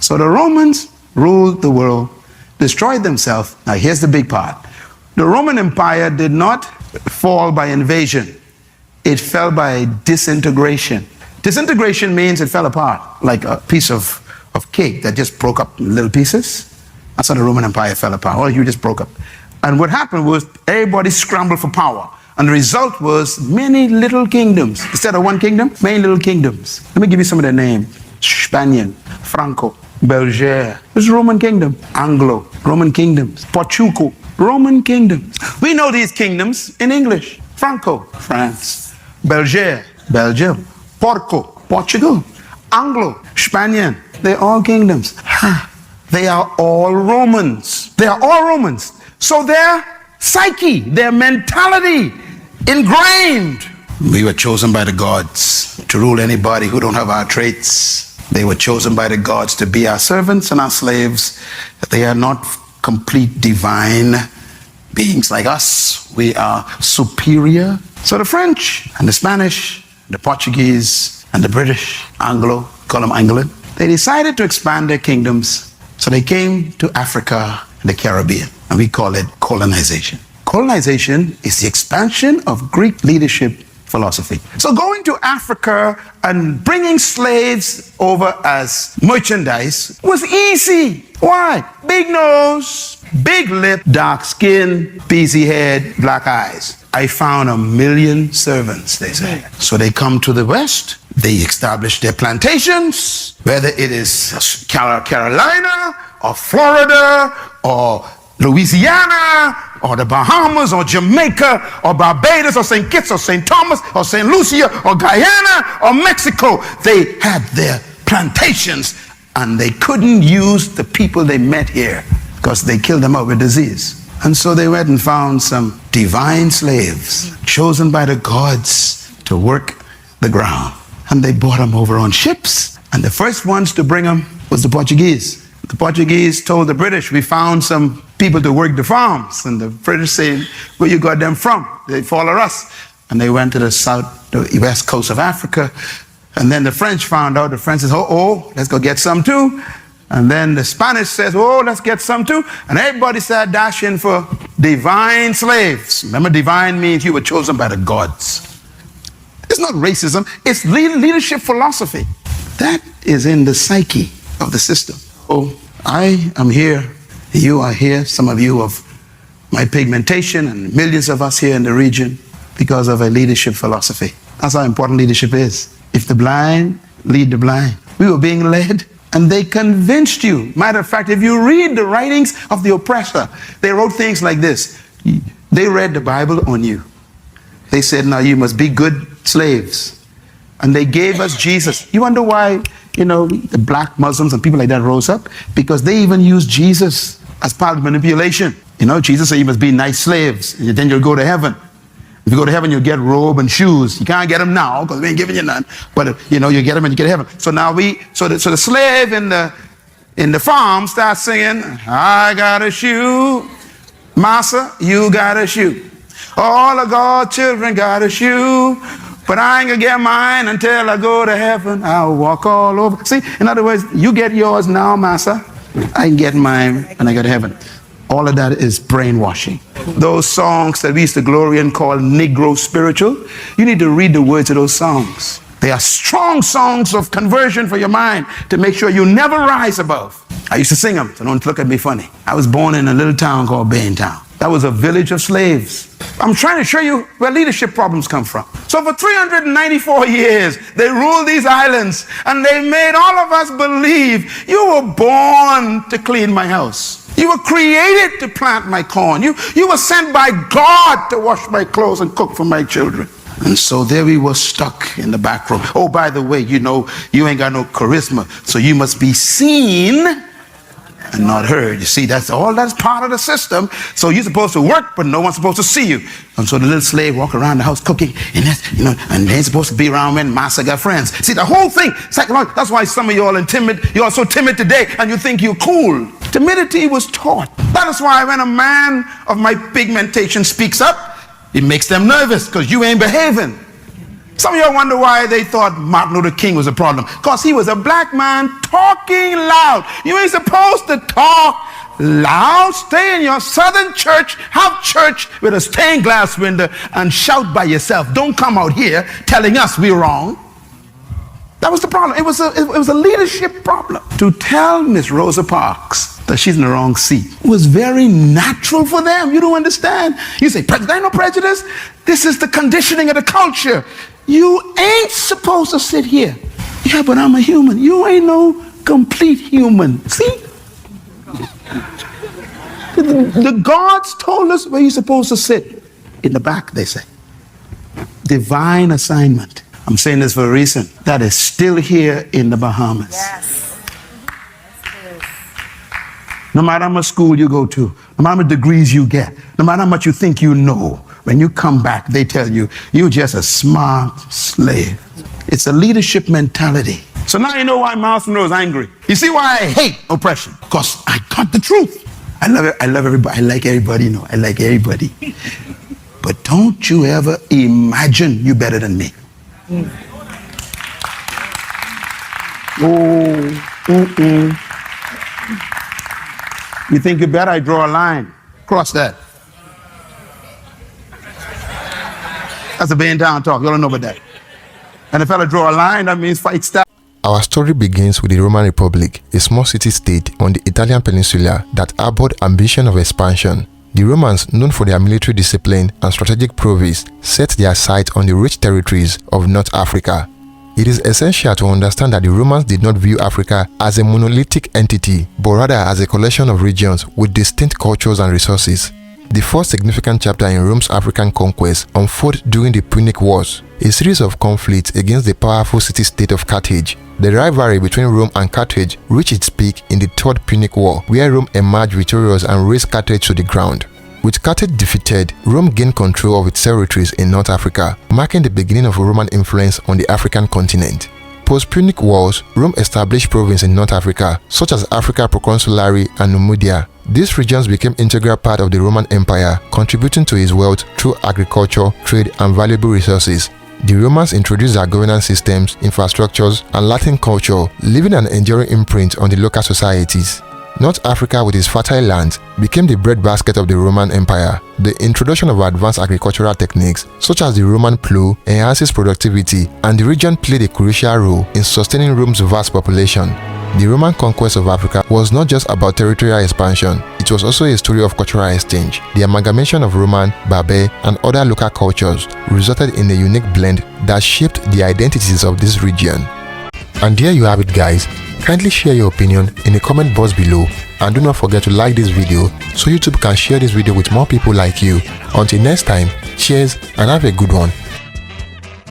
So the Romans ruled the world, destroyed themselves. Now here's the big part. The Roman Empire did not fall by invasion. It fell by disintegration. Disintegration means it fell apart, like a piece of cake that just broke up in little pieces. That's how the Roman Empire fell apart. Well, you just broke up. And what happened was everybody scrambled for power. And the result was many little kingdoms. Instead of one kingdom, many little kingdoms. Let me give you some of their names. Spaniard, Franco, Belgier. This is Roman kingdom. Anglo, Roman kingdoms. Portugal, Roman kingdoms. We know these kingdoms in English. Franco, France. Belgier, Belgium. Porco, Portugal. Anglo, Spaniard. They're all kingdoms. They are all Romans. They are all Romans. So their psyche, their mentality ingrained. We were chosen by the gods to rule anybody who don't have our traits. They were chosen by the gods to be our servants and our slaves. They are not complete divine beings like us. We are superior. So the French and the Spanish, the Portuguese and the British, Anglo, call them England, they decided to expand their kingdoms. So they came to Africa and the Caribbean, and we call it colonization. Colonization is the expansion of Greek leadership philosophy. So going to Africa and bringing slaves over as merchandise was easy. Why? Big nose, big lip, dark skin, busy head, black eyes. I found 1 million servants, they say. So they come to the West, they establish their plantations, whether it is Carolina or Florida or Louisiana or the Bahamas or Jamaica or Barbados or St. Kitts or St. Thomas or St. Lucia or Guyana or Mexico. They had their plantations and they couldn't use the people they met here because they killed them out with disease. And so they went and found some divine slaves chosen by the gods to work the ground. And they brought them over on ships. And the first ones to bring them was the Portuguese. The Portuguese told the British, we found some people to work the farms. And the British said, where you got them from? They follow us. And they went to the west coast of Africa. And then the French found out. The French said, oh, let's go get some too. And then the Spanish says, oh, let's get some too. And everybody started dashing for divine slaves. Remember, divine means you were chosen by the gods. It's not racism. It's leadership philosophy. That is in the psyche of the system. Oh, I am here. You are here. Some of you of my pigmentation and millions of us here in the region because of a leadership philosophy. That's how important leadership is. If the blind lead the blind. We were being led. And they convinced you. Matter of fact, if you read the writings of the oppressor, they wrote things like this. They read the Bible on you. They said, now you must be good slaves. And they gave us Jesus. You wonder why, the black Muslims and people like that rose up? Because they even used Jesus as part of manipulation. Jesus said you must be nice slaves, and then you'll go to heaven. If you go to heaven, you'll get robe and shoes. You can't get them now because we ain't giving you none. But you get them and you get to heaven. So now so the slave in the farm starts singing, I got a shoe, massa, you got a shoe. All of God's children got a shoe, but I ain't gonna get mine until I go to heaven. I'll walk all over. See, in other words, you get yours now, massa. I can get mine when I go to heaven. All of that is brainwashing. Those songs that we used to glory in called Negro spiritual, you need to read the words of those songs. They are strong songs of conversion for your mind to make sure you never rise above. I used to sing them, so don't look at me funny. I was born in a little town called Baintown. That was a village of slaves. I'm trying to show you where leadership problems come from. So for 394 years, they ruled these islands and they made all of us believe you were born to clean my house. You were created to plant my corn. You were sent by God to wash my clothes and cook for my children. And so there we were stuck in the back room. Oh, by the way, you ain't got no charisma, so you must be seen and not heard. You see, that's part of the system. So you're supposed to work, but no one's supposed to see you. And so the little slave walk around the house cooking, and and they ain't supposed to be around when master got friends. See, the whole thing, psychological. That's why some of you all timid. You are so timid today, and you think you're cool. Timidity was taught. That is why when a man of my pigmentation speaks up, it makes them nervous because you ain't behaving. Some of y'all wonder why they thought Martin Luther King was a problem. Because he was a black man talking loud. You ain't supposed to talk loud. Stay in your southern church, have church with a stained glass window, and shout by yourself. Don't come out here telling us we're wrong. That was the problem. It was a leadership problem. To tell Miss Rosa Parks that she's in the wrong seat was very natural for them. You don't understand. You say, there ain't no prejudice. This is the conditioning of the culture. You ain't supposed to sit here. Yeah, but I'm a human. You ain't no complete human. See? The gods told us where you're supposed to sit. In the back, they say. Divine assignment. I'm saying this for a reason. That is still here in the Bahamas. Yes. No matter how much school you go to, no matter how many degrees you get, no matter how much you think you know, when you come back, they tell you, you're just a smart slave. It's a leadership mentality. So now you know why Miles Monroe is angry. You see why I hate oppression? Because I got the truth. I love it. I love everybody. I like everybody, you know. I like everybody. But don't you ever imagine you better than me. You think you better? I draw a line. Cross that. That's a Bay in Town talk. You don't know about that. And if I draw a line, that means fight start. Our story begins with the Roman Republic, a small city-state on the Italian Peninsula that harbored ambition of expansion. The Romans, known for their military discipline and strategic prowess, set their sights on the rich territories of North Africa. It is essential to understand that the Romans did not view Africa as a monolithic entity, but rather as a collection of regions with distinct cultures and resources. The first significant chapter in Rome's African conquest unfolded during the Punic Wars, a series of conflicts against the powerful city-state of Carthage. The rivalry between Rome and Carthage reached its peak in the Third Punic War, where Rome emerged victorious and razed Carthage to the ground. With Carthage defeated, Rome gained control of its territories in North Africa, marking the beginning of Roman influence on the African continent. Post-Punic Wars, Rome established provinces in North Africa, such as Africa Proconsulary and Numidia. These regions became an integral part of the Roman Empire, contributing to its wealth through agriculture, trade, and valuable resources. The Romans introduced their governance systems, infrastructures, and Latin culture, leaving an enduring imprint on the local societies. North Africa, with its fertile lands, became the breadbasket of the Roman Empire. The introduction of advanced agricultural techniques, such as the Roman plough, enhances productivity, and the region played a crucial role in sustaining Rome's vast population. The Roman conquest of Africa was not just about territorial expansion, it was also a story of cultural exchange. The amalgamation of Roman, Berber, and other local cultures resulted in a unique blend that shaped the identities of this region. And there you have it, guys. Kindly share your opinion in the comment box below, and do not forget to like this video so YouTube can share this video with more people like you. Until next time, cheers and have a good one.